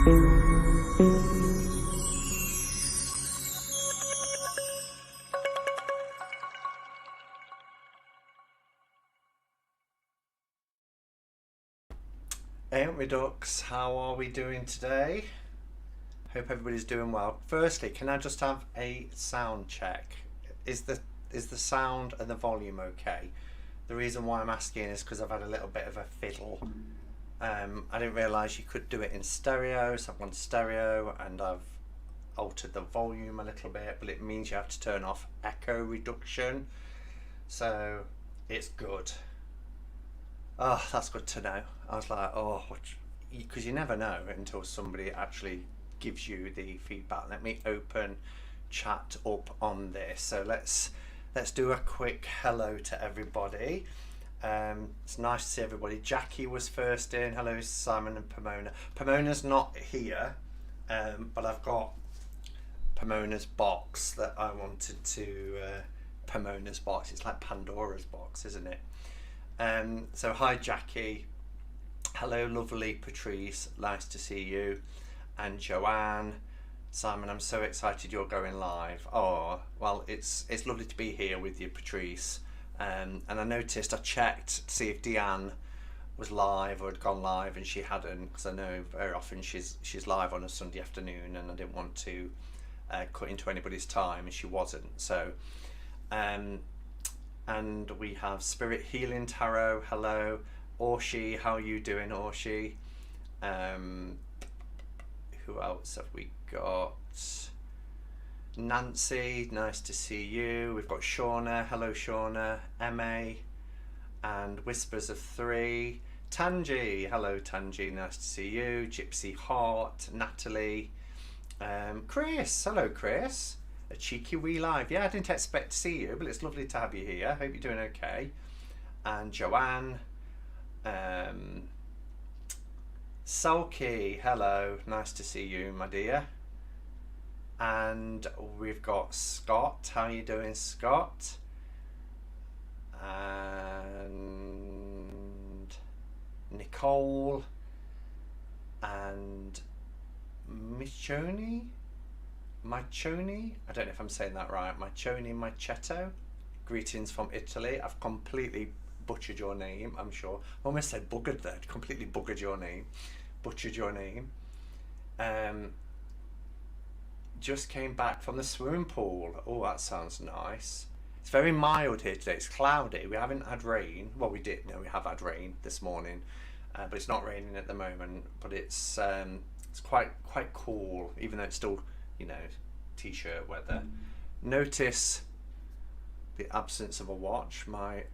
Ain't we ducks, how are we doing today? Hope everybody's doing well. Firstly, can I just have a sound check? Is the sound and the volume okay? The reason why I'm asking is because I've had a little bit of a fiddle. I didn't realise you could do it in stereo, so I've gone stereo and I've altered the volume a little bit, but it means you have to turn off echo reduction. So it's good. Oh, that's good to know. I was like, oh, because you never know until somebody actually gives you the feedback. Let me open chat up on this. So let's do a quick hello to everybody. It's nice to see everybody. Jackie was first in. Hello, Simon and Pamona. Pomona's not here, but I've got Pomona's box that I wanted to. Pomona's box. It's like Pandora's box, isn't it? So hi Jackie, hello lovely Patrice, nice to see you, and Joanne. Simon, I'm so excited you're going live. Oh well, it's lovely to be here with you, Patrice. And I noticed, I checked to see if Deanne was live or had gone live, and she hadn't, because I know very often she's live on a Sunday afternoon, and I didn't want to cut into anybody's time, and she wasn't. So and we have Spirit Healing Tarot, hello. Orshi, how are you doing, Orshi? Who else have we got? Nancy, nice to see you. We've got Shauna, hello Shauna. Emma, and Whispers of Three. Tanji, hello Tanji, nice to see you. Gypsy Heart, Natalie. Chris, hello Chris. A cheeky wee live. Yeah, I didn't expect to see you, but it's lovely to have you here. Hope you're doing okay. And Joanne, Sulky, hello, nice to see you, my dear. And we've got Scott. How are you doing, Scott? And Nicole and Michoni. Machoni, I don't know if I'm saying that right. Machoni Machetto, greetings from Italy. I've completely butchered your name, I'm sure. I almost said buggered there, completely buggered your name, butchered your name. Just came back from the swimming pool. Oh, that sounds nice. It's very mild here today. It's cloudy. We haven't had rain. Well, we have had rain this morning, but it's not raining at the moment. But it's quite cool, even though it's still, you know, t-shirt weather. Notice the absence of a watch. My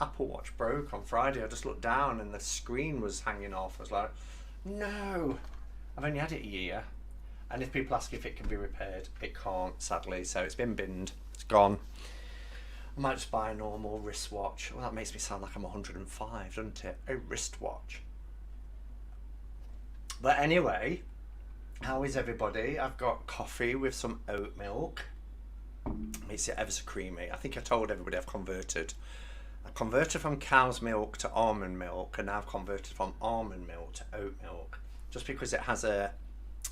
Apple Watch broke on Friday. I just looked down and the screen was hanging off. I was like, no, I've only had it a year. And if people ask if it can be repaired, it can't, sadly. So it's been binned, it's gone. I might just buy a normal wristwatch. Well, that makes me sound like I'm 105, doesn't it? A wristwatch. But anyway, how is everybody? I've got coffee with some oat milk. Makes it ever so creamy. I think I told everybody I've converted. I converted from cow's milk to almond milk, and now I've converted from almond milk to oat milk. Just because it has a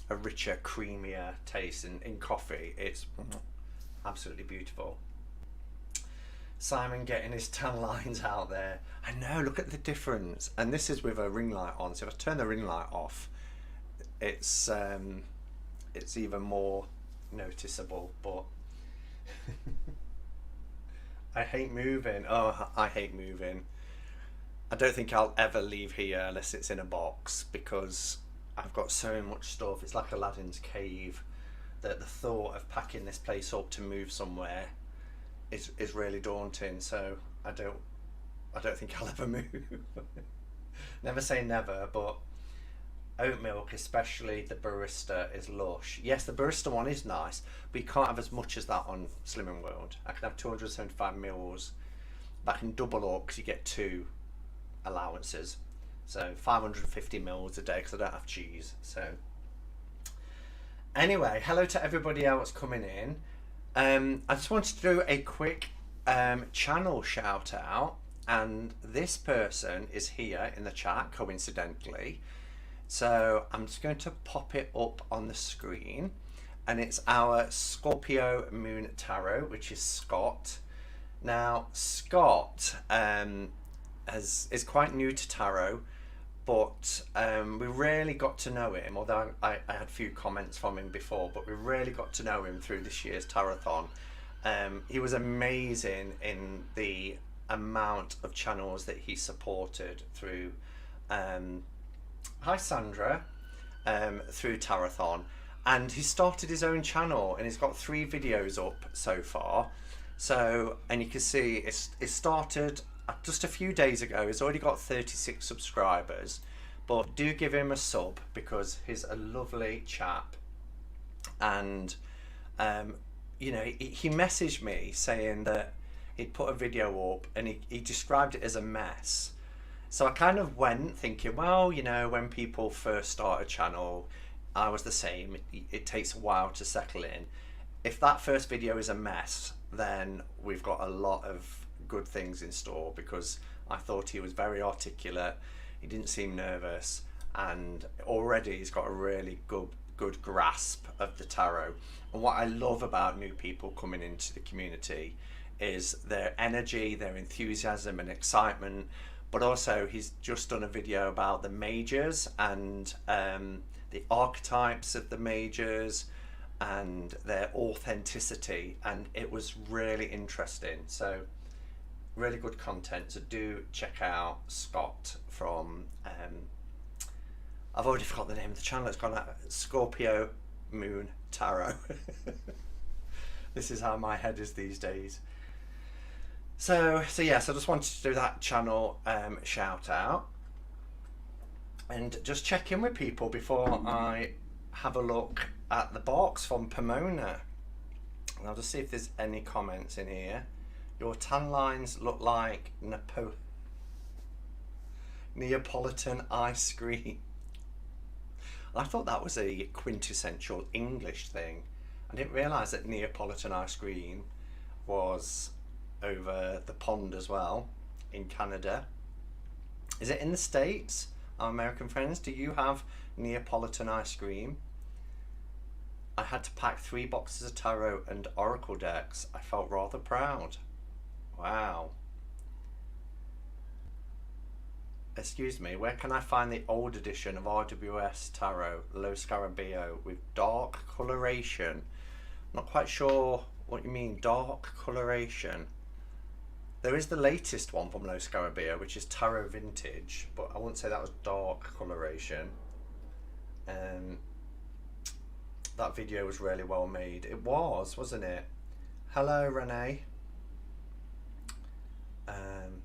richer, creamier taste in coffee. It's absolutely beautiful. Simon getting his tan lines out there. I know, look at the difference. And this is with a ring light on. So if I turn the ring light off, it's even more noticeable. But I hate moving. Oh, I hate moving. I don't think I'll ever leave here unless it's in a box, because I've got so much stuff. It's like Aladdin's cave. That the thought of packing this place up to move somewhere is really daunting. So I don't think I'll ever move. Never say never, but oat milk, especially the barista, is lush. Yes, the barista one is nice, but you can't have as much as that on Slimming World. I can have 275 mils, but I can double up because you get 2 allowances. So 550 mils a day because I don't have cheese. So anyway, hello to everybody else coming in. I just wanted to do a quick channel shout out, and this person is here in the chat coincidentally. So I'm just going to pop it up on the screen, and it's our Scorpio Moon Tarot, which is Scott. Now, Scott is quite new to tarot, but we really got to know him, although I had a few comments from him before, but we really got to know him through this year's Tarothon. He was amazing in the amount of channels that he supported through hi Sandra, through Tarothon, and he started his own channel and he's got 3 videos up so far. So, and you can see it started just a few days ago. He's already got 36 subscribers, but do give him a sub because he's a lovely chap. And you know, he messaged me saying that he'd put a video up and he described it as a mess. So I kind of went thinking, well, you know, when people first start a channel, I was the same. It takes a while to settle in. If that first video is a mess, then we've got a lot of good things in store, because I thought he was very articulate, he didn't seem nervous, and already he's got a really good grasp of the tarot. And what I love about new people coming into the community is their energy, their enthusiasm and excitement. But also he's just done a video about the majors and the archetypes of the majors and their authenticity, and it was really interesting. So really good content, so do check out Scott from I've already forgot the name of the channel. It's called Scorpio Moon Tarot. This is how my head is these days. So yes, I just wanted to do that channel shout out and just check in with people before I have a look at the box from Pamona. And I'll just see if there's any comments in here. Your tan lines look like Neapolitan ice cream. I thought that was a quintessential English thing. I didn't realise that Neapolitan ice cream was over the pond as well, in Canada. Is it in the States? Our American friends, do you have Neapolitan ice cream? I had to pack 3 boxes of tarot and oracle decks. I felt rather proud. Wow. Excuse me, where can I find the old edition of RWS Tarot, Lo Scarabeo, with dark coloration? Not quite sure what you mean, dark coloration. There is the latest one from Lo Scarabeo, which is Tarot Vintage, but I wouldn't say that was dark coloration. That video was really well made. It was, wasn't it? Hello, Renee.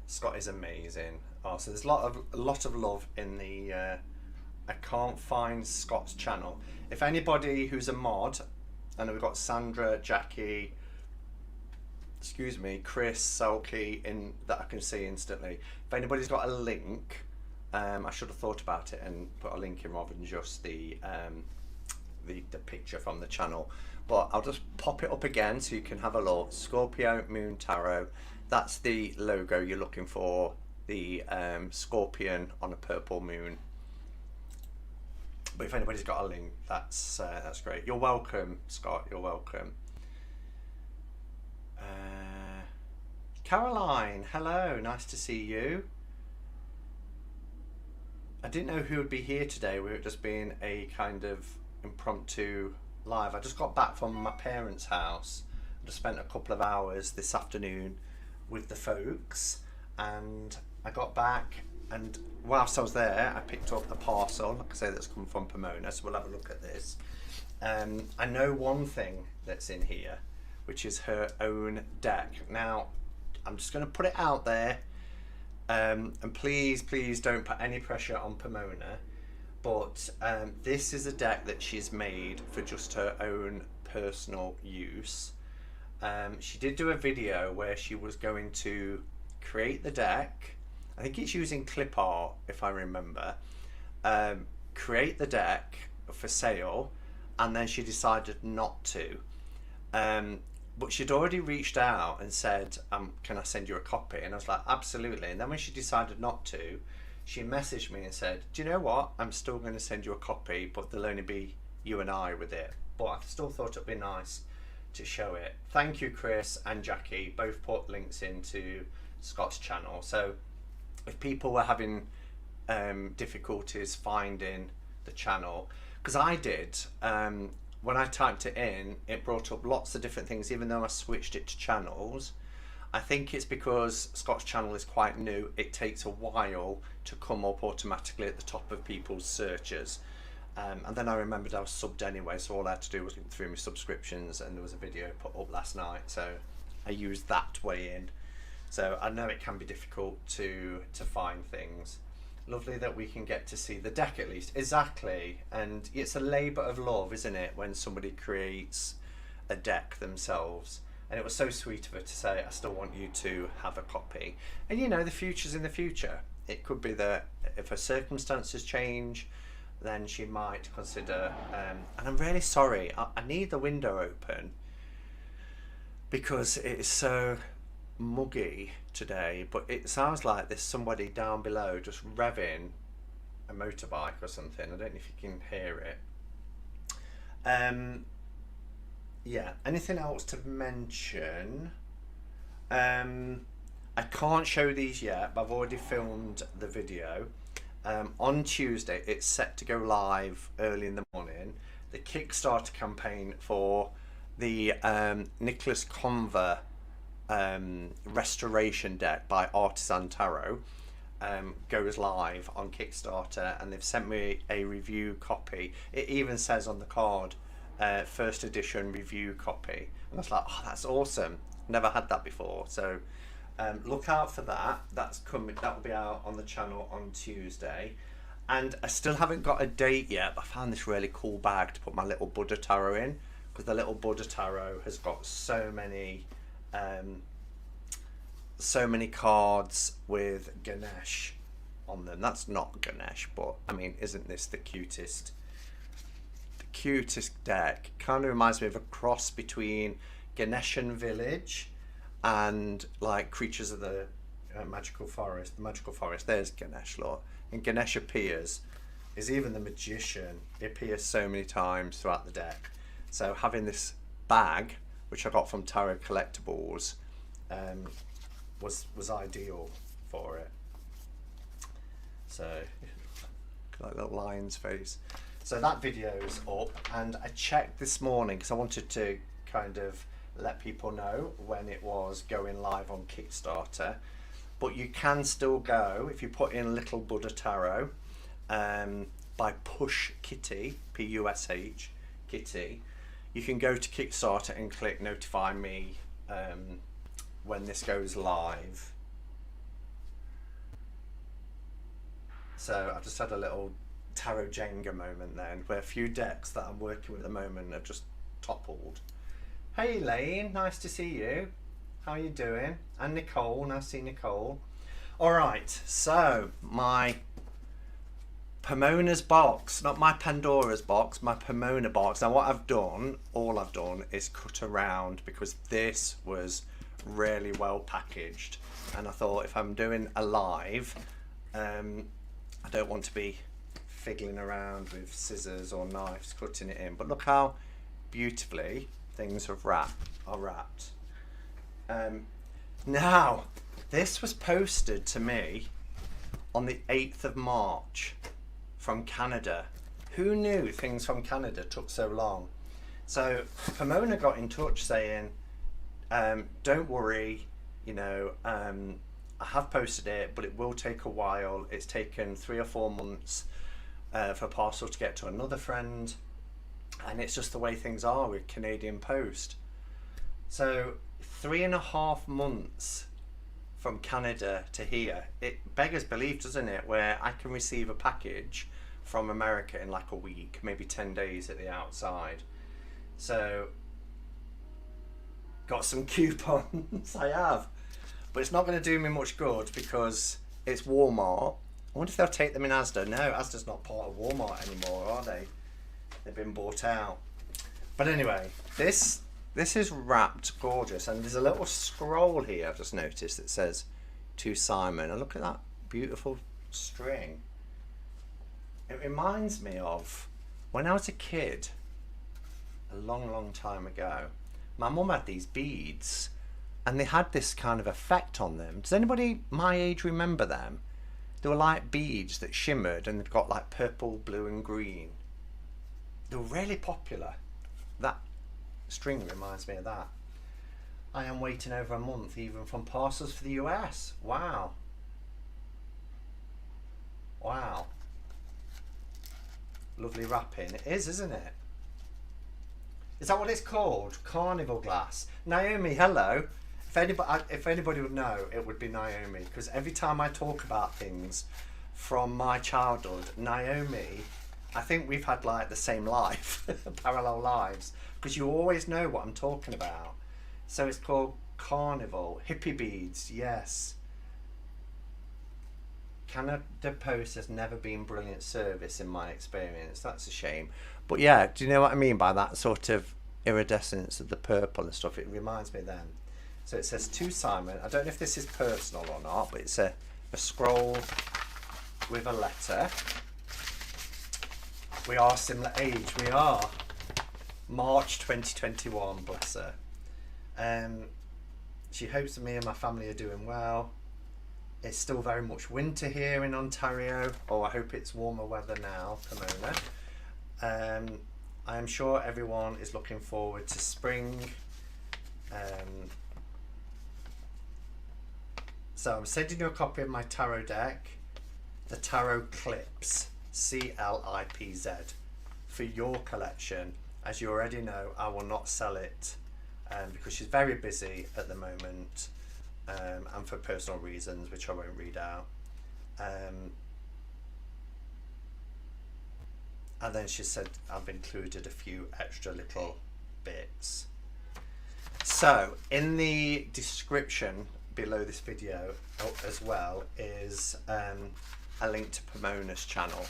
Scott is amazing. Oh, so there's a lot of love in the I can't find Scott's channel. If anybody who's a mod, I know we've got Sandra, Jackie, excuse me, Chris, Sulky in that I can see instantly. If anybody's got a link, I should have thought about it and put a link in rather than just the picture from the channel. But I'll just pop it up again so you can have a look. Scorpio Moon Tarot. That's the logo you're looking for. The scorpion on a purple moon. But if anybody's got a link, that's great. You're welcome, Scott. You're welcome. Caroline, hello. Nice to see you. I didn't know who would be here today. We were just being a kind of impromptu live. I just got back from my parents' house. I just spent a couple of hours this afternoon with the folks, and I got back, and whilst I was there I picked up a parcel, like I say, that's come from Pamona, so we'll have a look at this. I know one thing that's in here, which is her own deck. Now I'm just going to put it out there, and please don't put any pressure on Pamona, but this is a deck that she's made for just her own personal use. She did do a video where she was going to create the deck. I think it's using clip art, if I remember. Create the deck for sale, and then she decided not to. But she'd already reached out and said, can I send you a copy? And I was like, absolutely. And then when she decided not to, she messaged me and said, do you know what, I'm still going to send you a copy, but there'll only be you and I with it. But I still thought it'd be nice to show it. Thank you, Chris and Jackie, both put links into Scott's channel. So if people were having difficulties finding the channel, because I did, when I typed it in, it brought up lots of different things, even though I switched it to channels. I think it's because Scott's channel is quite new. It takes a while to come up automatically at the top of people's searches. And then I remembered I was subbed anyway, so all I had to do was look through my subscriptions, and there was a video put up last night, so I used that way in. So I know it can be difficult to find things. Lovely that we can get to see the deck at least. Exactly, and it's a labour of love, isn't it, when somebody creates a deck themselves. And it was so sweet of her to say, I still want you to have a copy. And you know, the future's in the future. It could be that if her circumstances change, then she might consider, and I'm really sorry, I need the window open because it is so muggy today, but it sounds like there's somebody down below just revving a motorbike or something. I don't know if you can hear it. Yeah, anything else to mention? I can't show these yet, but I've already filmed the video. On Tuesday, it's set to go live early in the morning. The Kickstarter campaign for the Nicholas Conver restoration deck by Artisan Tarot goes live on Kickstarter, and they've sent me a review copy. It even says on the card, first edition review copy. And I was like, oh, that's awesome. Never had that before. So look out for that. That's coming. That will be out on the channel on Tuesday. And I still haven't got a date yet, but I found this really cool bag to put my little Buddha tarot in, because the little Buddha tarot has got so many cards with Ganesh on them. That's not Ganesh, but I mean, isn't this the cutest deck? Kind of reminds me of a cross between Ganeshan Village and like Creatures of the Magical Forest. The Magical Forest, there's Ganesh, look. And Ganesh appears, is even the Magician. He appears so many times throughout the deck. So having this bag, which I got from Tarot Collectibles, was ideal for it. So, like little lion's face. So that video's up, and I checked this morning because I wanted to kind of let people know when it was going live on Kickstarter. But you can still go, if you put in Little Buddha Tarot by Push Kitty, P-U-S-H, Kitty, you can go to Kickstarter and click notify me when this goes live. So I just had a little tarot Jenga moment then, where a few decks that I'm working with at the moment have just toppled. Hey Lane, nice to see you. How you doing? And Nicole, nice to see Nicole. Alright, so my Pamona's box, not my Pandora's box, my Pomona box. Now what I've done, all I've done is cut around, because this was really well packaged, and I thought if I'm doing a live, I don't want to be fiddling around with scissors or knives cutting it in. But look how beautifully things are wrapped. Now this was posted to me on the 8th of March from Canada. Who knew things from Canada took so long? So Pamona got in touch saying, don't worry, you know, I have posted it, but it will take a while. It's taken 3 or 4 months for a parcel to get to another friend, and it's just the way things are with Canadian Post. So 3.5 months from Canada to here. It beggars belief, doesn't it, where I can receive a package from America in like a week, maybe 10 days at the outside. So got some coupons. I have, but it's not going to do me much good because it's Walmart. I wonder if they'll take them in Asda. No, Asda's not part of Walmart anymore, are they? They've been bought out. But anyway, this is wrapped gorgeous, and there's a little scroll here I've just noticed that says to Simon. And look at that beautiful string. It reminds me of when I was a kid, a long time ago. My mum had these beads and they had this kind of effect on them. Does anybody my age remember them? They were like beads that shimmered and they'd got like purple, blue and green. They were really popular. That string reminds me of that. I am waiting over a month even from parcels for the US. Wow. Wow. Lovely wrapping. It is, isn't it? Is that what it's called? Carnival glass. Naomi, hello. If anybody would know, it would be Naomi. Because every time I talk about things from my childhood, Naomi, I think we've had like the same life, parallel lives. Because you always know what I'm talking about. So it's called Carnival. Hippie beads, yes. Canada Post has never been brilliant service in my experience. That's a shame. But yeah, do you know what I mean by that sort of iridescence of the purple and stuff? It reminds me of them. So it says to Simon. I don't know if this is personal or not, but it's a scroll with a letter. We are similar age. We are. March 2021, bless her. She hopes that me and my family are doing well. It's still very much winter here in Ontario. Oh, I hope it's warmer weather now, Pamona. I am sure everyone is looking forward to spring. So I'm sending you a copy of my tarot deck, the Tarot Clips, CLIPZ, for your collection. As you already know, I will not sell it because she's very busy at the moment. And for personal reasons, which I won't read out. And then she said I've included a few extra little bits. So in the description below this video as well is a link to Pamona's channel.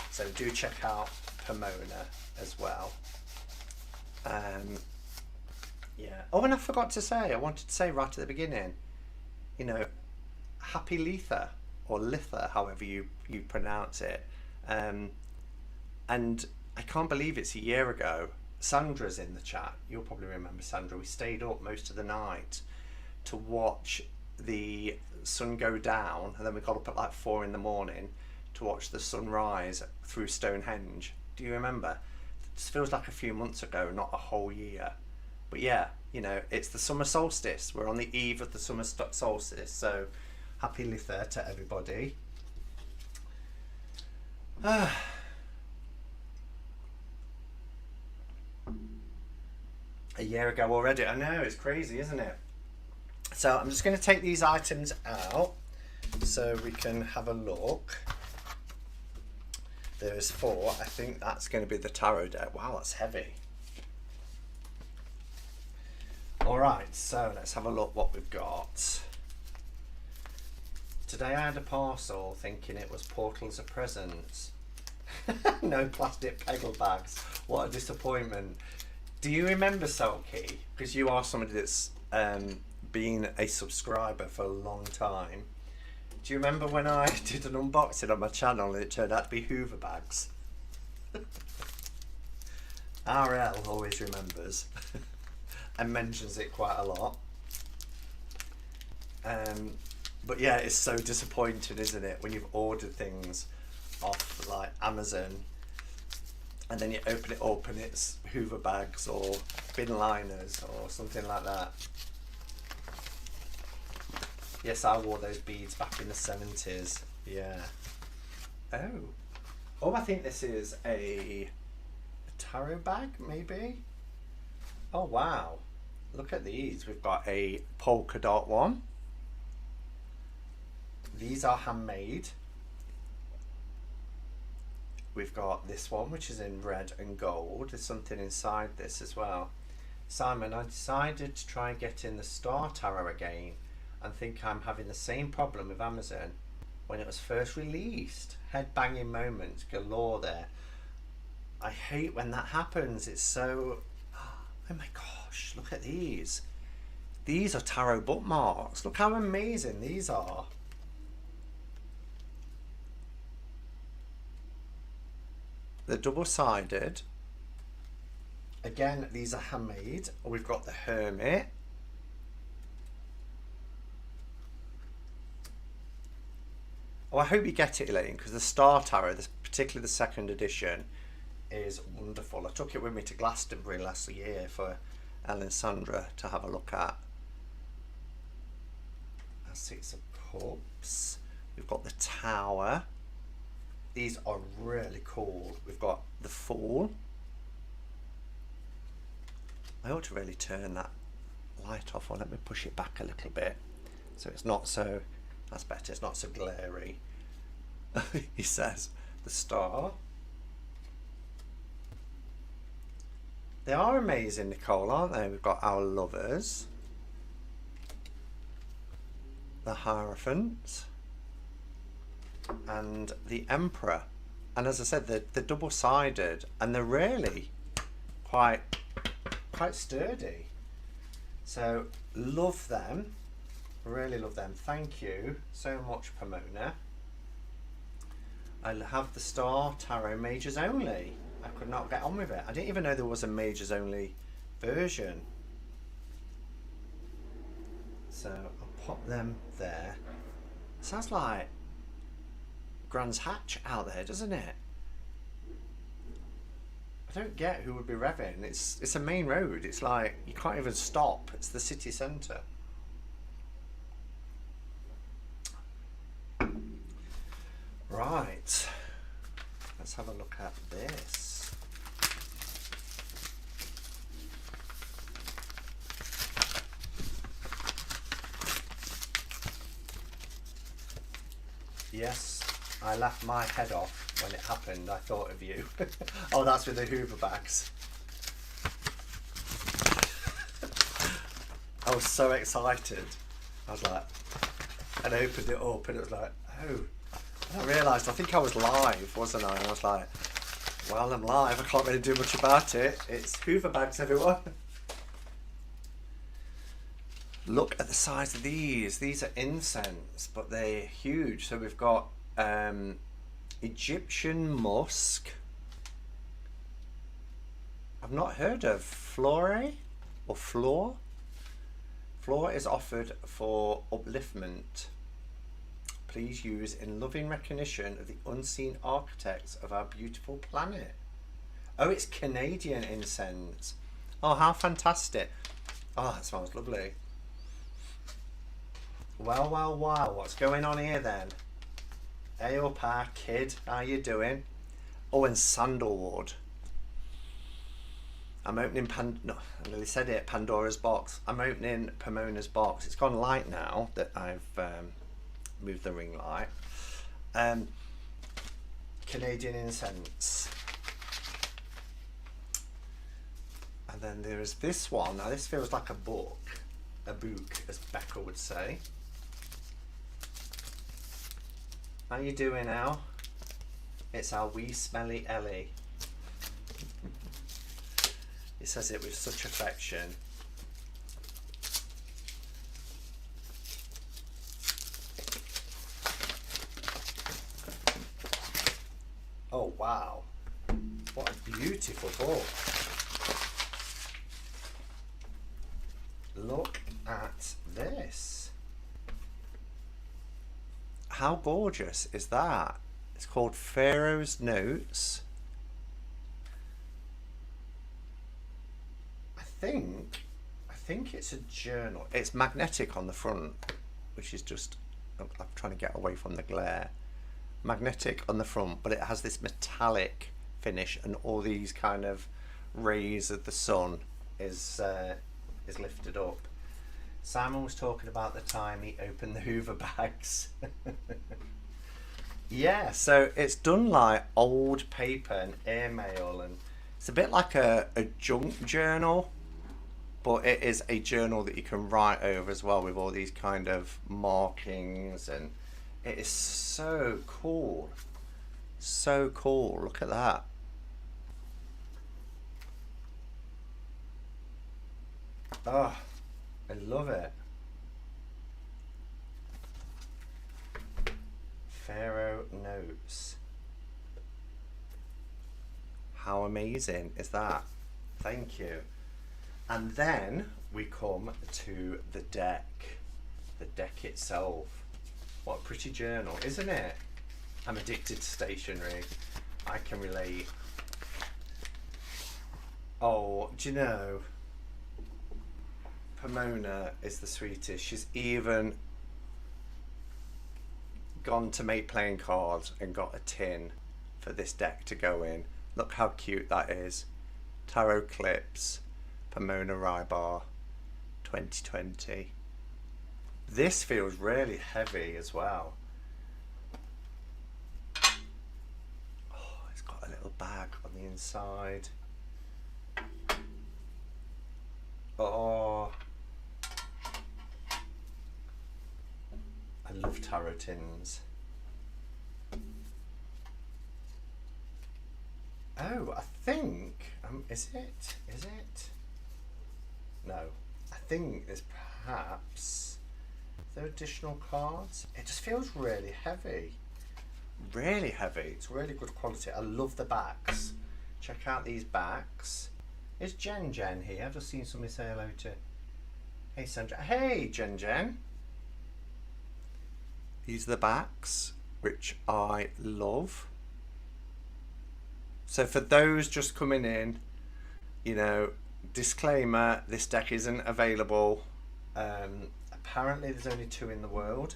So do check out Pamona as well. Yeah. Oh, and I forgot to say, I wanted to say right at the beginning, you know, happy Litha, or Litha, however you pronounce it. And I can't believe it's a year ago. Sandra's in the chat. You'll probably remember Sandra. We stayed up most of the night to watch the sun go down, and then we got up at like 4 in the morning to watch the sun rise through Stonehenge. Do you remember? It feels like a few months ago, not a whole year. But yeah, you know, it's the summer solstice. We're on the eve of the summer solstice, so happy Litha to everybody. A year ago already. I know, it's crazy, isn't it? So I'm just going to take these items out so we can have a look. There's 4. I think that's going to be the tarot deck. Wow, that's heavy. Alright, so let's have a look what we've got. Today I had a parcel thinking it was portals of presents. No plastic peggle bags. What a disappointment. Do you remember Selkie? Because you are somebody that's been a subscriber for a long time. Do you remember when I did an unboxing on my channel and it turned out to be Hoover bags? RL always remembers and mentions it quite a lot. But yeah, it's so disappointing, isn't it, when you've ordered things off like Amazon and then you open it up and it's Hoover bags or bin liners or something like that. Yes, I wore those beads back in the 70s. Yeah. Oh, I think this is a tarot bag, maybe? Oh, wow. Look at these. We've got a polka dot one. These are handmade. We've got this one, which is in red and gold. There's something inside this as well. Simon, I decided to try and get in the Star Tarot again and think I'm having the same problem with Amazon when it was first released. Head banging moments galore there. I hate when that happens. It's so... Oh my gosh, look at these. These are tarot bookmarks. Look how amazing these are. They're double-sided. Again, these are handmade. We've got the Hermit. Oh, I hope you get it, Elaine, because the Star Tarot, particularly the second edition, is wonderful. I took it with me to Glastonbury last year for Ellen and Sandra to have a look at. That's Six of Cups. We've got the Tower. These are really cool. We've got the Fool. I ought to really turn that light off, or let me push it back a little bit so it's not so, that's better, it's not so glary. He says the Star. They are amazing, Nicole, aren't they? We've got our Lovers, the Hierophant, and the Emperor. And as I said, they're double-sided, and they're really quite sturdy. So love them, really love them. Thank you so much, Pamona. I have the Star Tarot Majors Only. I could not get on with it. I didn't even know there was a Majors Only version. So I'll pop them there. Sounds like Brands Hatch out there, doesn't it? I don't get who would be revving. It's a main road. It's like you can't even stop. It's the city centre. Right. Let's have a look at this. Yes, I laughed my head off when it happened. I thought of you. Oh, that's with the Hoover bags. I was so excited. I was like, and I opened it up and it was like, oh. And I realised, I think I was live, wasn't I? And I was like, well, I'm live. I can't really do much about it. It's Hoover bags, everyone. Look at the size of these. These are incense, but they're huge. So we've got Egyptian musk. I've not heard of Flore or Floor. Floor is offered for upliftment. Please use in loving recognition of the unseen architects of our beautiful planet. Oh, it's Canadian incense. Oh, how fantastic. Oh, that smells lovely. Well, well, wow. What's going on here then? Hey up, our kid. How you doing? Oh, and sandalwood. I'm opening no, I nearly said it. Pandora's box. I'm opening Pomona's box. It's gone light now that I've moved the ring light. Canadian incense. And then there is this one. Now this feels like a book, as Becca would say. How you doing, Al? It's our wee smelly Ellie. He says it with such affection. Oh wow, what a beautiful book. Look at this. How gorgeous is that? It's called Pharaoh's Notes. I think it's a journal. It's magnetic on the front, which is just, I'm trying to get away from the glare. Magnetic on the front, but it has this metallic finish, and all these kind of rays of the sun is lifted up. Simon was talking about the time he opened the Hoover bags. Yeah, so it's done like old paper and airmail, and it's a bit like a junk journal, but it is a journal that you can write over as well with all these kind of markings, and it is so cool. So cool. Look at that. Oh, I love it. Pharaoh Notes. How amazing is that? Thank you. And then we come to the deck itself. What a pretty journal, isn't it? I'm addicted to stationery. I can relate. Oh, do you know, Pamona is the sweetest. She's even gone to make playing cards and got a tin for this deck to go in. Look how cute that is. Tarot Clips, Pamona Rybar 2020. This feels really heavy as well. Oh, it's got a little bag on the inside. Oh, I love tarot tins. Oh, I think, is it? No, I think there's perhaps, there additional cards. It just feels really heavy. Really heavy. It's really good quality. I love the backs. Check out these backs. Is Jen here? I've just seen somebody say hello to. Hey Sandra. Hey Jen. These are the backs, which I love. So for those just coming in, you know, disclaimer, this deck isn't available. Apparently there's only 2 in the world,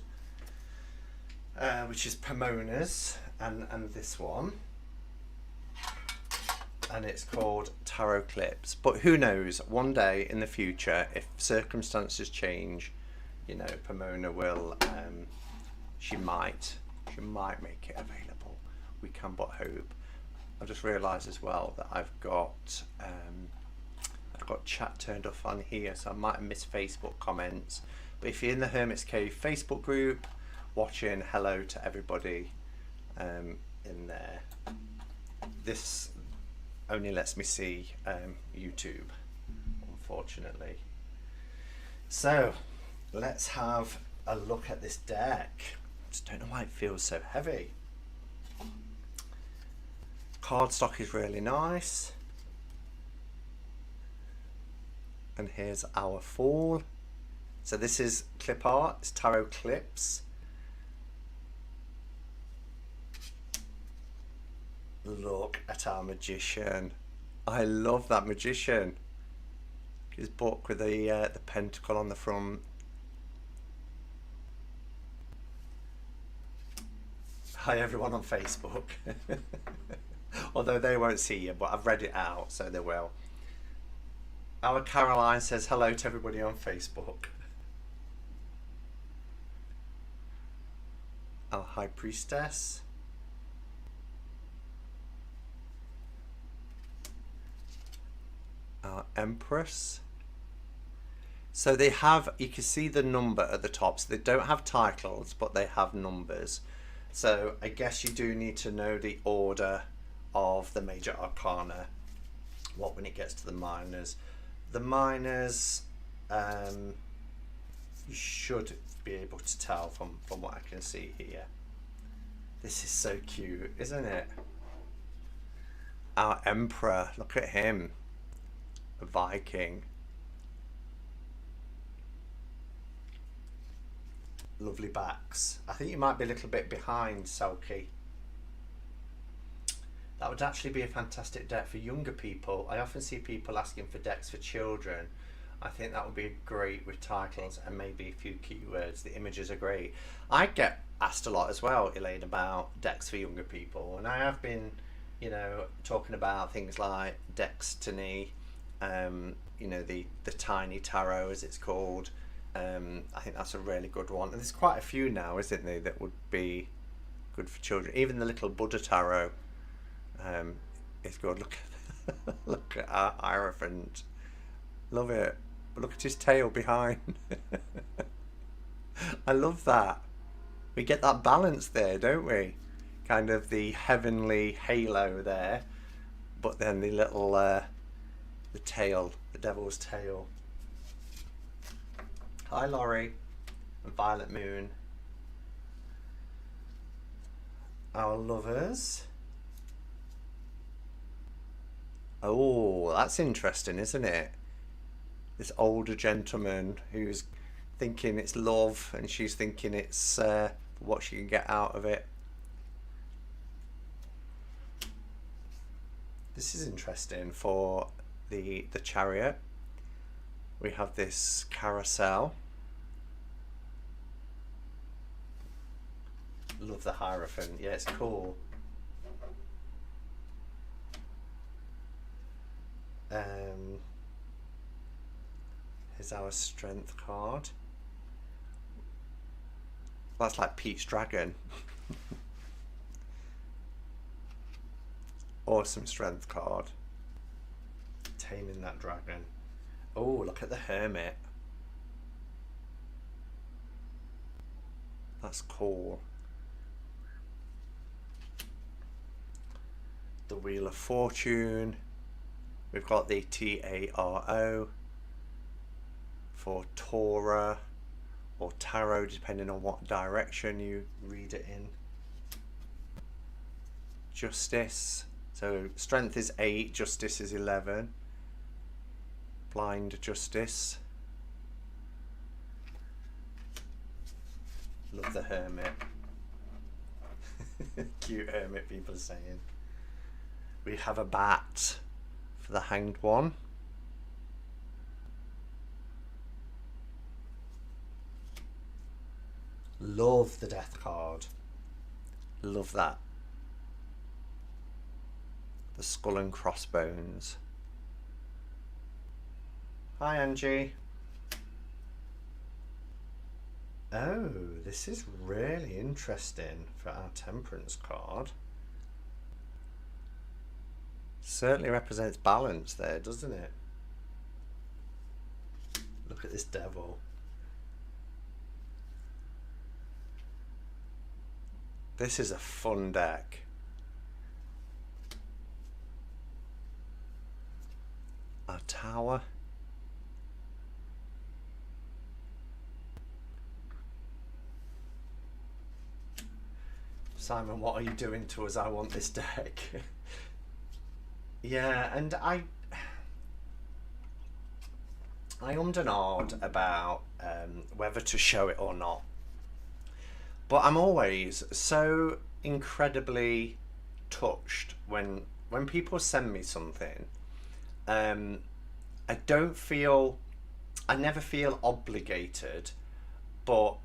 which is Pamona's and this one. And it's called Tarot Clips. But who knows, one day in the future, if circumstances change, you know, Pamona will, she might make it available. We can but hope. I've just realised as well that I've got chat turned off on here, so I might have missed Facebook comments. But if you're in the Hermit's Cave Facebook group watching, hello to everybody in there. This only lets me see YouTube, unfortunately. So let's have a look at this deck. Just don't know why it feels so heavy. Cardstock is really nice. And here's our fall. So this is clip art, it's Tarot Clips. Look at our magician. I love that magician. His book with the pentacle on the front. Hi everyone on Facebook. Although they won't see you, but I've read it out, so they will. Our Caroline says hello to everybody on Facebook. Our High Priestess. Our Empress. So they have, you can see the number at the top, so they don't have titles, but they have numbers. So I guess you do need to know the order of the major arcana, what when it gets to the minors. The minors, you should be able to tell from what I can see here. This is so cute, isn't it? Our Emperor, look at him. A Viking. Lovely backs. I think you might be a little bit behind, Selkie. That would actually be a fantastic deck for younger people. I often see people asking for decks for children. I think that would be great with titles and maybe a few keywords. The images are great. I get asked a lot as well, Elaine, about decks for younger people. And I have been, you know, talking about things like Destiny, you know, the tiny tarot as it's called. I think that's a really good one. And there's quite a few now, isn't there, that would be good for children. Even the little Buddha tarot is good. Look at look at our Hierophant. Love it. But look at his tail behind. I love that. We get that balance there, don't we? Kind of the heavenly halo there, but then the little the tail, the devil's tail. Hi Laurie and Violet Moon. Our lovers. Oh, that's interesting, isn't it? This older gentleman who's thinking it's love and she's thinking it's what she can get out of it. This is interesting for the chariot. We have this carousel. Love the Hierophant. Yeah, it's cool. Here's our strength card. That's like Pete's Dragon. Awesome strength card. Taming that dragon. Oh, look at the Hermit. That's cool. The Wheel of Fortune. We've got the Taro for Torah or Tarot, depending on what direction you read it in. Justice. So strength is 8, justice is 11. Blind Justice. Love the Hermit. Cute hermit, people are saying. We have a bat for the Hanged One. Love the Death card. Love that. The Skull and Crossbones. Hi, Angie. Oh, this is really interesting for our Temperance card. Certainly represents balance there, doesn't it? Look at this devil. This is a fun deck. Our Tower. Simon, what are you doing to us? I want this deck. Yeah, and I ummed and ahed about whether to show it or not. But I'm always so incredibly touched when people send me something. I never feel obligated, but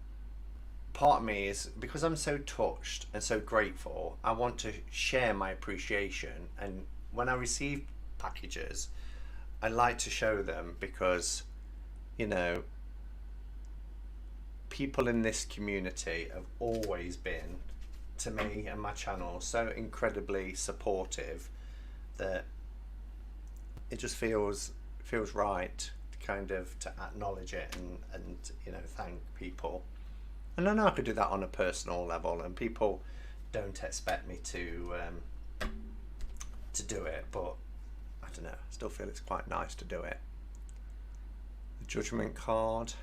part of me is, because I'm so touched and so grateful, I want to share my appreciation. And when I receive packages, I like to show them because, you know, people in this community have always been, to me and my channel, so incredibly supportive that it just feels right to kind of to acknowledge it and you know, thank people. And I know I could do that on a personal level, and people don't expect me to do it, but I don't know, I still feel it's quite nice to do it. The Judgment card.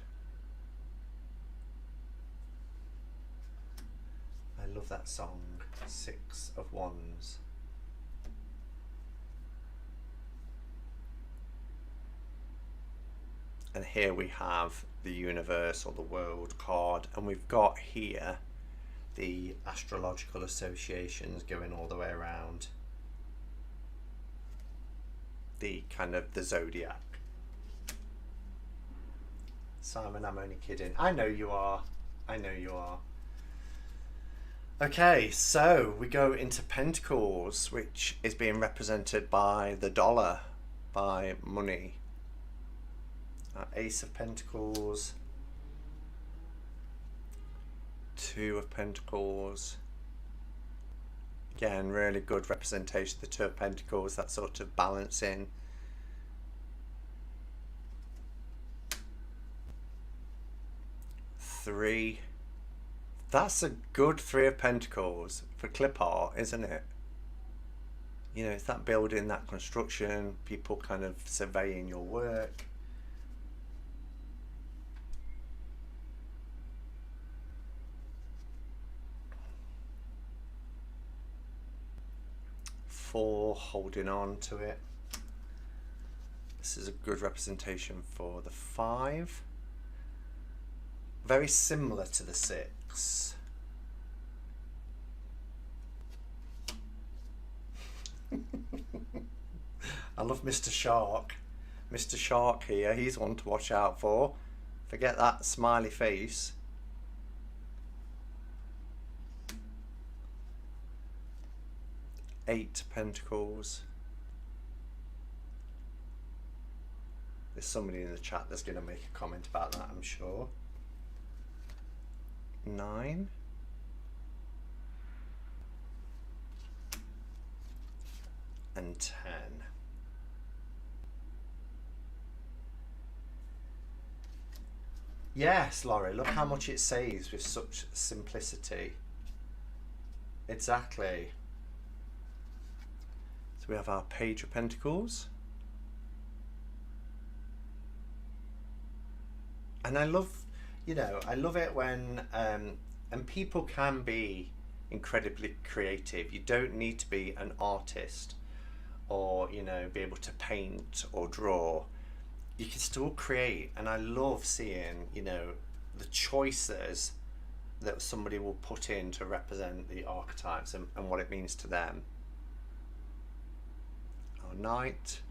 I love that song, 6 of Wands. And here we have the universe or the world card, and we've got here the astrological associations going all the way around the kind of the zodiac. Simon, I'm only kidding. I know you are. I know you are. Okay, so we go into Pentacles, which is being represented by the dollar, by money. Ace of Pentacles, 2 of Pentacles. Again, really good representation of the 2 of Pentacles, that sort of balancing. Three. That's a good 3 of Pentacles for clip art, isn't it? You know, it's that building, that construction, people kind of surveying your work. Four, holding on to it. This is a good representation for the 5. Very similar to the 6. I love Mr. Shark. Mr. Shark here, he's one to watch out for. Forget that smiley face. Eight Pentacles. There's somebody in the chat that's going to make a comment about that, I'm sure. 9. And 10. Yes, Laurie, look how much it saves with such simplicity. Exactly. So we have our Page of Pentacles. And I love, you know, I love it when, and people can be incredibly creative. You don't need to be an artist or, you know, be able to paint or draw. You can still create, and I love seeing, you know, the choices that somebody will put in to represent the archetypes and what it means to them. Our Knight.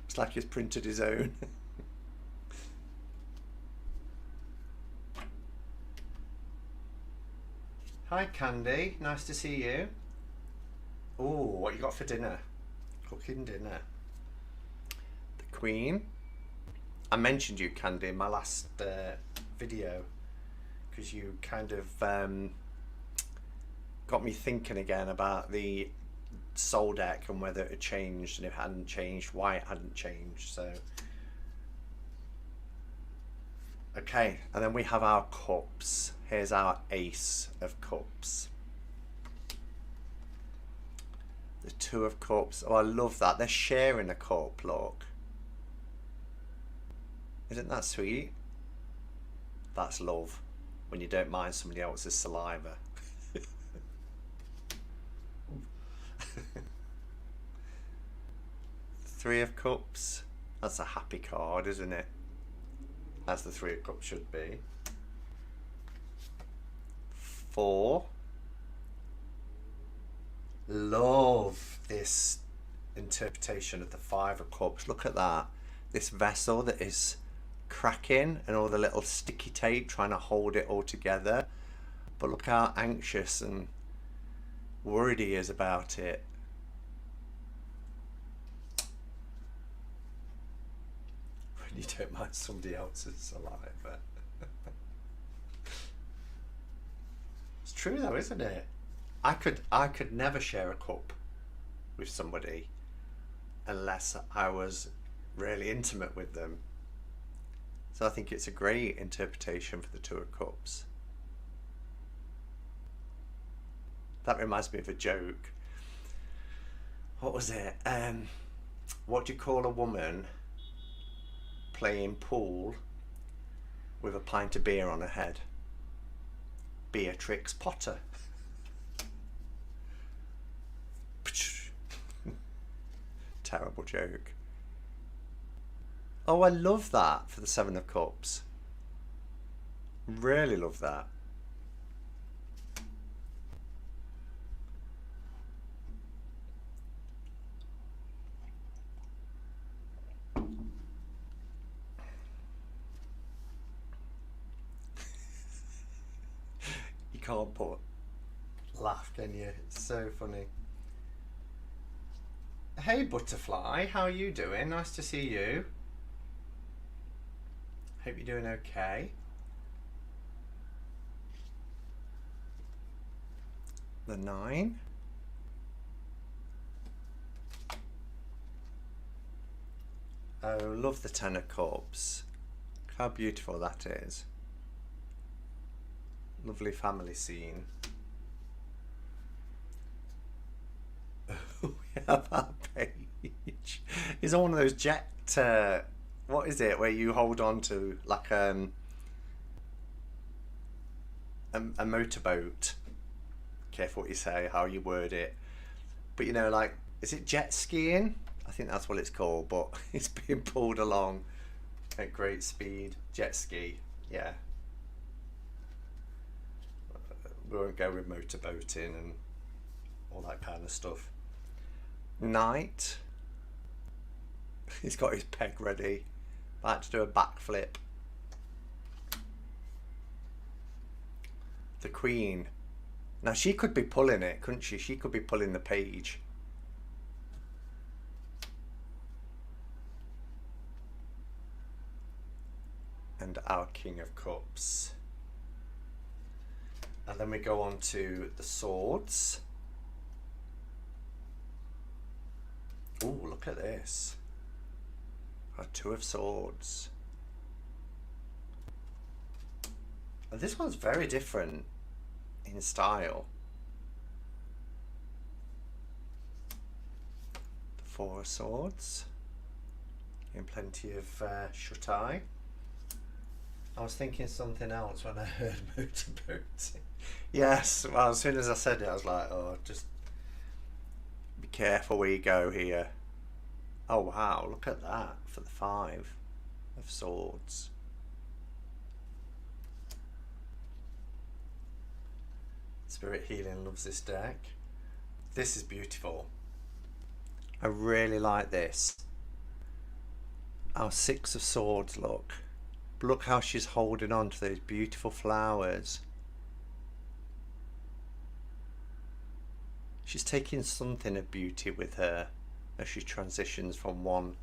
It's like he's printed his own. Hi Candy, nice to see you. Oh, what you got for dinner? Cooking dinner. The Queen. I mentioned you, Candy, in my last video because you kind of got me thinking again about the soul deck and whether it had changed, and if it hadn't changed, why it hadn't changed. So okay, and then we have our cups. Here's our Ace of Cups. The Two of Cups. Oh, I love that. They're sharing a cup, look. Isn't that sweet? That's love. When you don't mind somebody else's saliva. Three of Cups. That's a happy card, isn't it? As the Three of Cups should be. 4. Love this interpretation of the Five of Cups. Look at that. This vessel that is cracking and all the little sticky tape trying to hold it all together. But look how anxious and worried he is about it. When you don't mind somebody else's saliva. It's true though, isn't it? I could never share a cup with somebody unless I was really intimate with them. So I think it's a great interpretation for the Two of Cups. That reminds me of a joke. What was it? What do you call a woman playing pool with a pint of beer on her head? Beatrix Potter. Terrible joke. Oh, I love that for the Seven of Cups. Really love that. You can't put laugh, can you? It's so funny. Hey Butterfly, how are you doing? Nice to see you. Hope you're doing okay. The 9. Oh, love the Ten of Cups. Look how beautiful that is. Lovely family scene. We have our Page. He's on one of those jet, what is it, where you hold on to like a motorboat. Careful what you say, how you word it. But you know, like is it jet skiing? I think that's what it's called, but it's being pulled along at great speed. Jet ski, yeah. We won't go with motorboating and all that kind of stuff. Knight. He's got his peg ready. About to do a backflip. The Queen. Now she could be pulling it, couldn't she? She could be pulling the page. And our King of Cups. And then we go on to the swords. Oh, look at this. A two of swords. And this one's very different in style. The four of swords. And plenty of shut-eye. I was thinking something else when I heard motorboating. Yes, well, as soon as I said it, I was like, oh, just be careful where you go here. Oh, wow, look at that for the five of swords. Spirit Healing loves this deck. This is beautiful. I really like this. Our six of swords, look. Look how she's holding on to those beautiful flowers. She's taking something of beauty with her as she transitions from one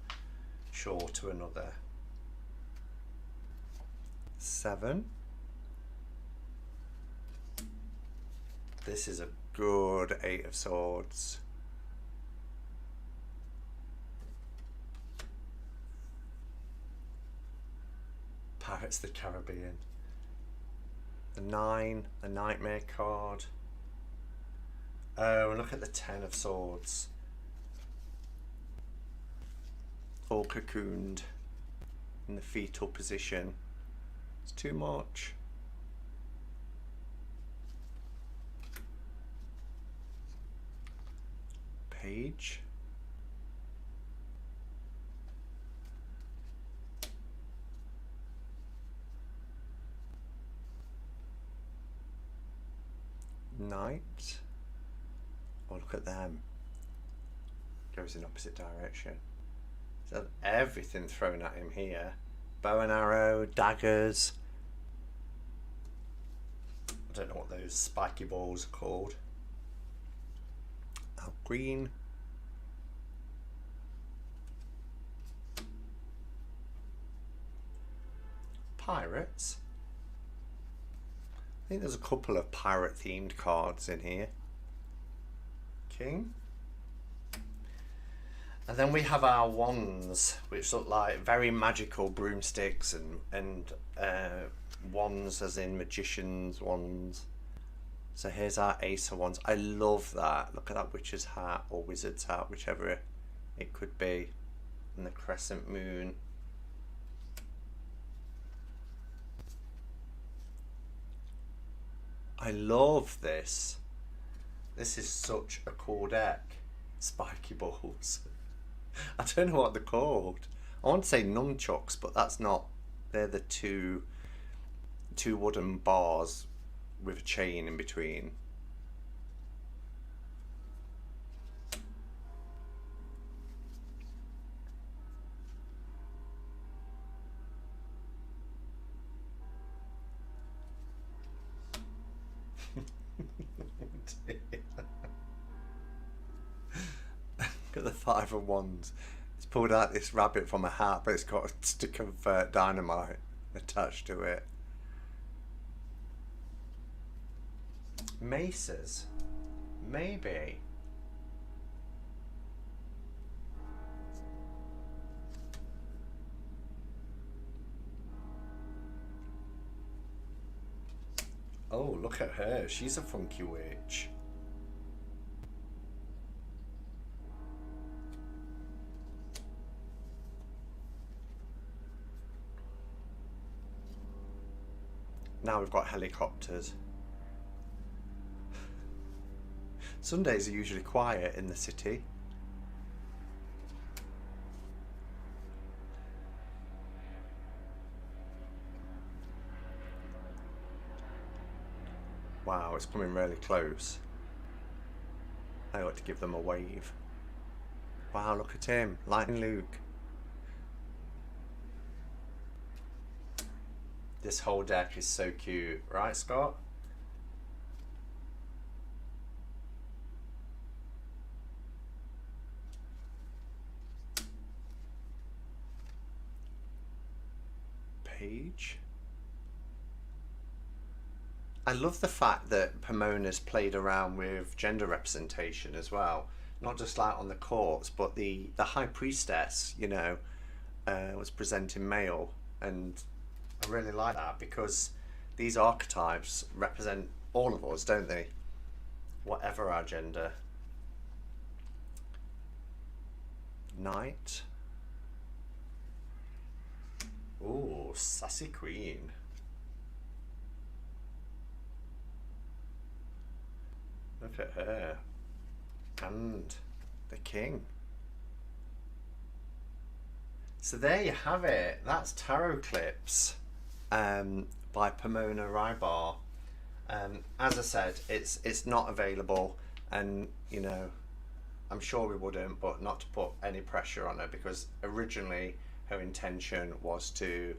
shore to another. Seven. This is a good eight of swords. Pirates of the Caribbean. The nine, the nightmare card. Oh, and look at the 10 of swords. All cocooned in the fetal position. It's too much. Page. Knight. Oh, look at them. Goes in opposite direction. So everything thrown at him here. Bow and arrow, daggers. I don't know what those spiky balls are called. Oh, green. Pirates. I think there's a couple of pirate themed cards in here. King. And then we have our wands, which look like very magical broomsticks and wands as in magician's wands. So here's our ace of wands. I love that. Look at that witch's hat or wizard's hat, whichever it could be. And the crescent moon. I love this. This is such a cool deck. Spiky balls. I don't know what they're called. I want to say nunchucks, but that's not. They're the two wooden bars with a chain in between. Look at the five of wands. It's pulled out this rabbit from a hat, but it's got a stick of dynamite attached to it. Maces, maybe. Oh, look at her. She's a funky witch. Now we've got helicopters. Sundays are usually quiet in the city. it's coming really close. I ought to give them a wave. Wow, look at him, Lightning Luke. This whole deck is so cute, right, Scott? Page. I love the fact that Pomona's played around with gender representation as well. Not just like on the courts, but the High Priestess, you know, was presenting male. And I really like that because these archetypes represent all of us, don't they? Whatever our gender. Knight. Ooh, sassy queen. Look at her. And the king. So there you have it. That's Tarot Clips by Pamona Rybar. As I said, it's not available, and you know, I'm sure we wouldn't, but not to put any pressure on her, because originally her intention was to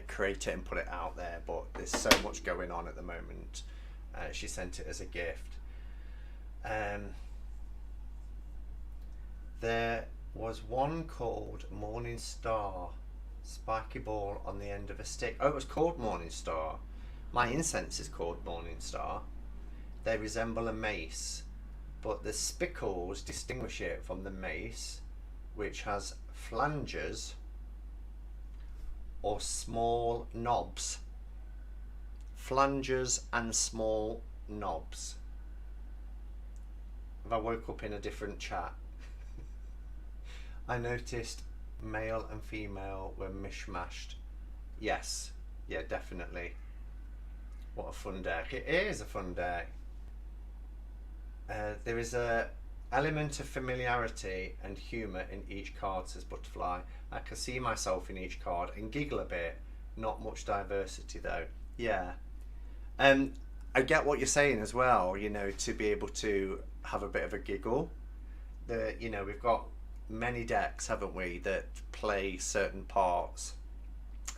create it and put it out there, but there's so much going on at the moment. She sent it as a gift. There was one called Morning Star, spiky ball on the end of a stick. Oh, it was called Morning Star. My incense is called Morning Star. They resemble a mace, but the spickles distinguish it from the mace, which has flanges or small knobs. Flanges and small knobs. If I woke up in a different chat. I noticed male and female were mishmashed. Yes, yeah, definitely. What a fun deck. It is a fun deck. There is a element of familiarity and humour in each card, says Butterfly. I can see myself in each card and giggle a bit. Not much diversity though. Yeah. I get what you're saying as well, you know, to be able to have a bit of a giggle. You know, we've got many decks, haven't we, that play certain parts,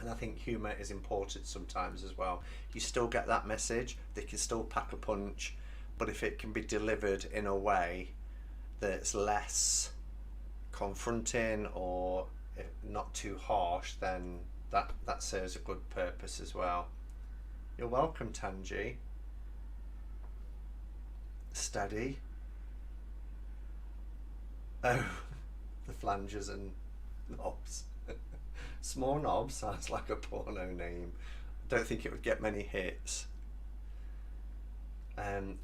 and I think humour is important sometimes as well. You still get that message, they can still pack a punch, but if it can be delivered in a way that's less confronting or not too harsh, then that serves a good purpose as well. You're welcome, Tanji. Steady. Oh, the flanges and knobs. Small knobs sounds like a porno name. I don't think it would get many hits.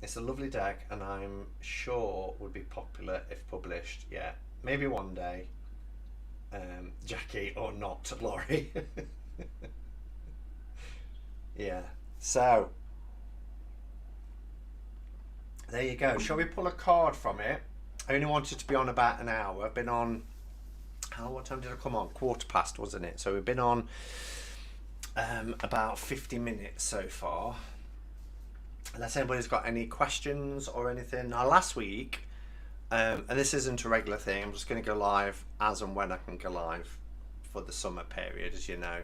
It's a lovely deck, and I'm sure would be popular if published. Yeah, maybe one day. Jackie, or not, Laurie. Yeah, so there you go. Shall we pull a card from it? I only wanted to be on about an hour. I've been on, what time did I come on? 1:15, wasn't it? So we've been on about 50 minutes so far. Unless anybody's got any questions or anything. Now last week, and this isn't a regular thing, I'm just going to go live as and when I can go live for the summer period, as you know.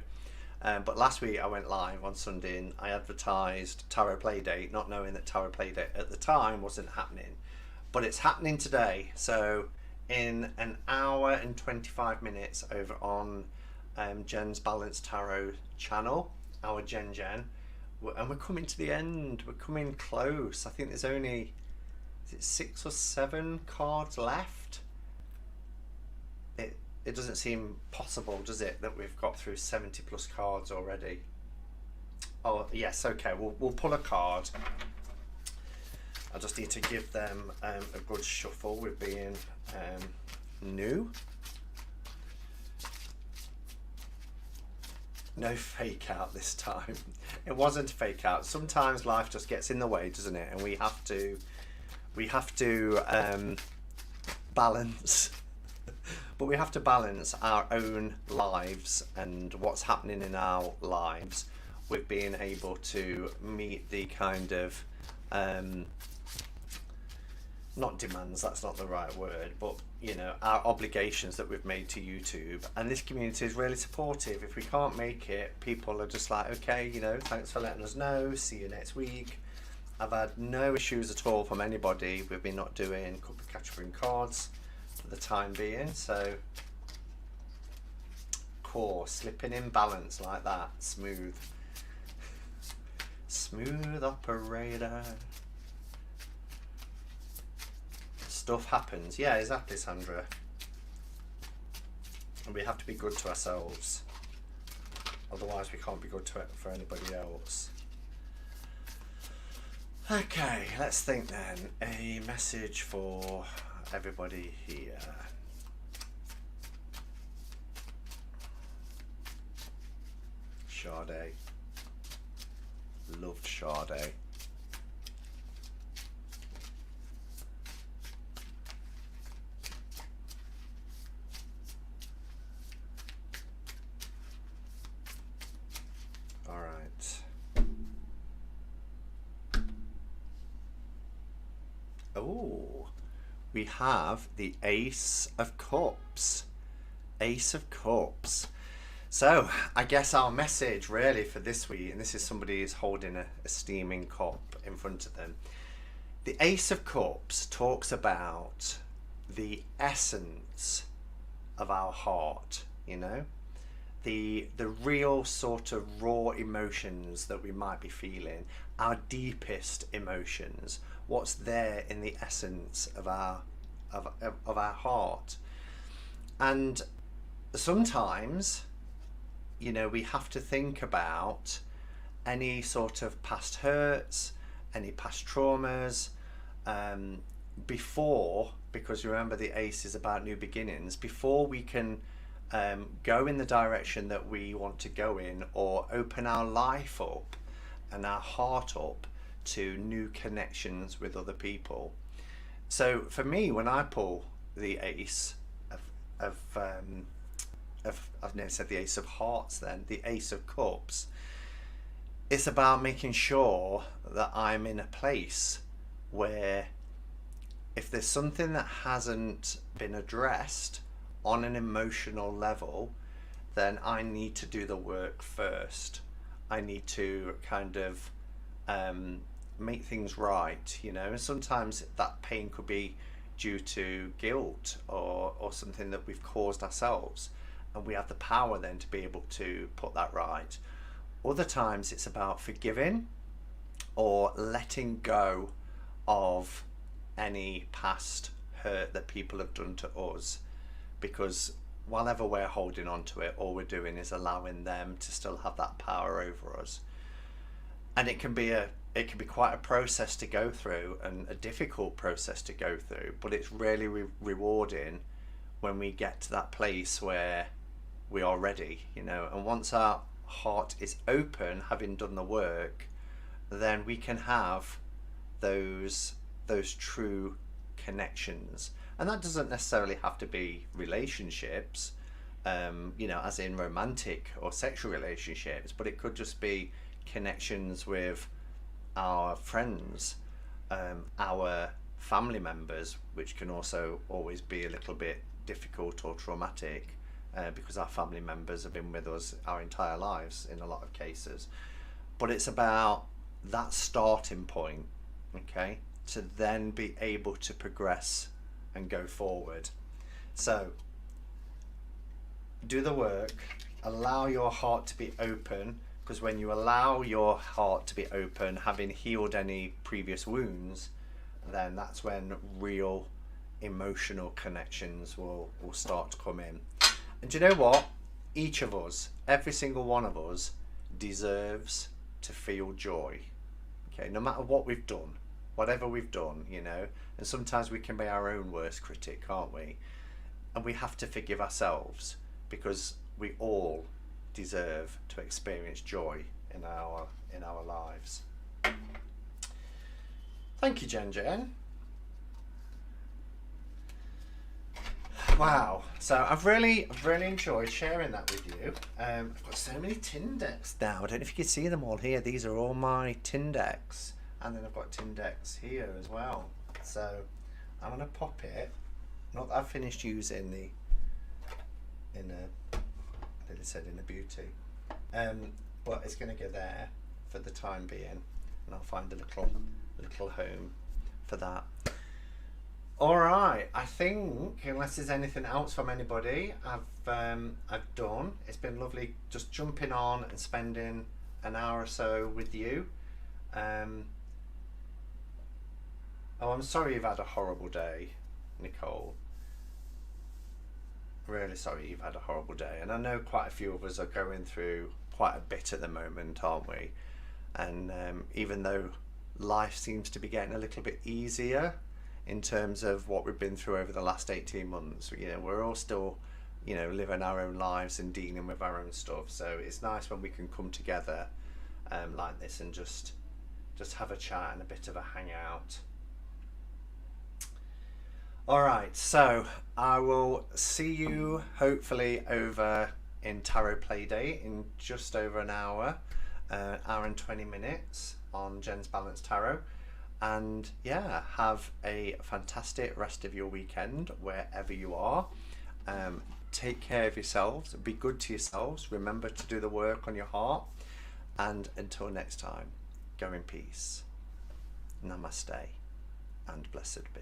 But last week I went live on Sunday and I advertised Tarot Playdate, not knowing that Tarot Playdate at the time wasn't happening. But it's happening today. So in an hour and 25 minutes over on Jen's Balanced Tarot channel, our Jen, and we're coming to the end. We're coming close. I think there's only, is it 6 or 7 cards left? It doesn't seem possible, does it, that we've got through 70 plus cards already? Oh yes, okay, we'll pull a card. I just need to give them a good shuffle with being new. No fake out this time. It wasn't a fake out. Sometimes life just gets in the way, doesn't it? And we have to balance. But we have to balance our own lives and what's happening in our lives with being able to meet the kind of not demands, that's not the right word, but you know, our obligations that we've made to YouTube. And this community is really supportive. If we can't make it, people are just like, okay, you know, thanks for letting us know, see you next week. I've had no issues at all from anybody. We've been not doing Cup of Catching cards for the time being, so core slipping in balance like that, smooth operator. Stuff happens. Yeah, exactly, Sandra. And we have to be good to ourselves. Otherwise we can't be good to it for anybody else. Okay, let's think then. A message for everybody here. Sade. Loved Sade. Oh, we have the Ace of Cups. Ace of Cups. So I guess our message really for this week, and this is somebody who's holding a steaming cup in front of them. The Ace of Cups talks about the essence of our heart, you know, the real sort of raw emotions that we might be feeling, our deepest emotions, what's there in the essence of our heart. And sometimes, you know, we have to think about any sort of past hurts, any past traumas, before, because remember the Ace is about new beginnings, before we can go in the direction that we want to go in, or open our life up and our heart up to new connections with other people. So for me, when I pull the Ace I've never said the Ace of Hearts then, the Ace of Cups, it's about making sure that I'm in a place where if there's something that hasn't been addressed on an emotional level, then I need to do the work first. I need to kind of make things right, you know. And sometimes that pain could be due to guilt or something that we've caused ourselves, and we have the power then to be able to put that right. Other times it's about forgiving or letting go of any past hurt that people have done to us, because whatever we're holding on to it, all we're doing is allowing them to still have that power over us. And it can be quite a process to go through, and a difficult process to go through, but it's really rewarding when we get to that place where we are ready, you know. And once our heart is open, having done the work, then we can have those true connections. And that doesn't necessarily have to be relationships, you know, as in romantic or sexual relationships, but it could just be connections with our friends, our family members, which can also always be a little bit difficult or traumatic, because our family members have been with us our entire lives in a lot of cases. But it's about that starting point, okay, to then be able to progress and go forward. So do the work, allow your heart to be open, because when you allow your heart to be open, having healed any previous wounds, then that's when real emotional connections will start to come in. And do you know what? Each of us, every single one of us, deserves to feel joy. Okay, no matter what we've done, whatever we've done, you know. And sometimes we can be our own worst critic, can't we? And we have to forgive ourselves, because we all deserve to experience joy in our lives. Thank you, Jen. Wow, so I've really enjoyed sharing that with you. I've got so many tin decks now. I don't know if you can see them all here. These are all my tin decks. and then I've got Tindex here as well. So I'm going to pop it, not that I've finished using the inner, I nearly said Inner Beauty, but it's going to go there for the time being, and I'll find a little home for that. Alright, I think, unless there's anything else from anybody, I've done. It's been lovely just jumping on and spending an hour or so with you. Oh, I'm sorry you've had a horrible day, Nicole. Really sorry you've had a horrible day. And I know quite a few of us are going through quite a bit at the moment, aren't we? And even though life seems to be getting a little bit easier in terms of what we've been through over the last 18 months, you know, we're all still, you know, living our own lives and dealing with our own stuff. So it's nice when we can come together like this and just have a chat and a bit of a hangout. All right, so I will see you hopefully over in Tarot Playdate in just over an hour, hour and 20 minutes on Jen's Balanced Tarot. And yeah, have a fantastic rest of your weekend wherever you are. Take care of yourselves, be good to yourselves, remember to do the work on your heart, and until next time, go in peace. Namaste and blessed be.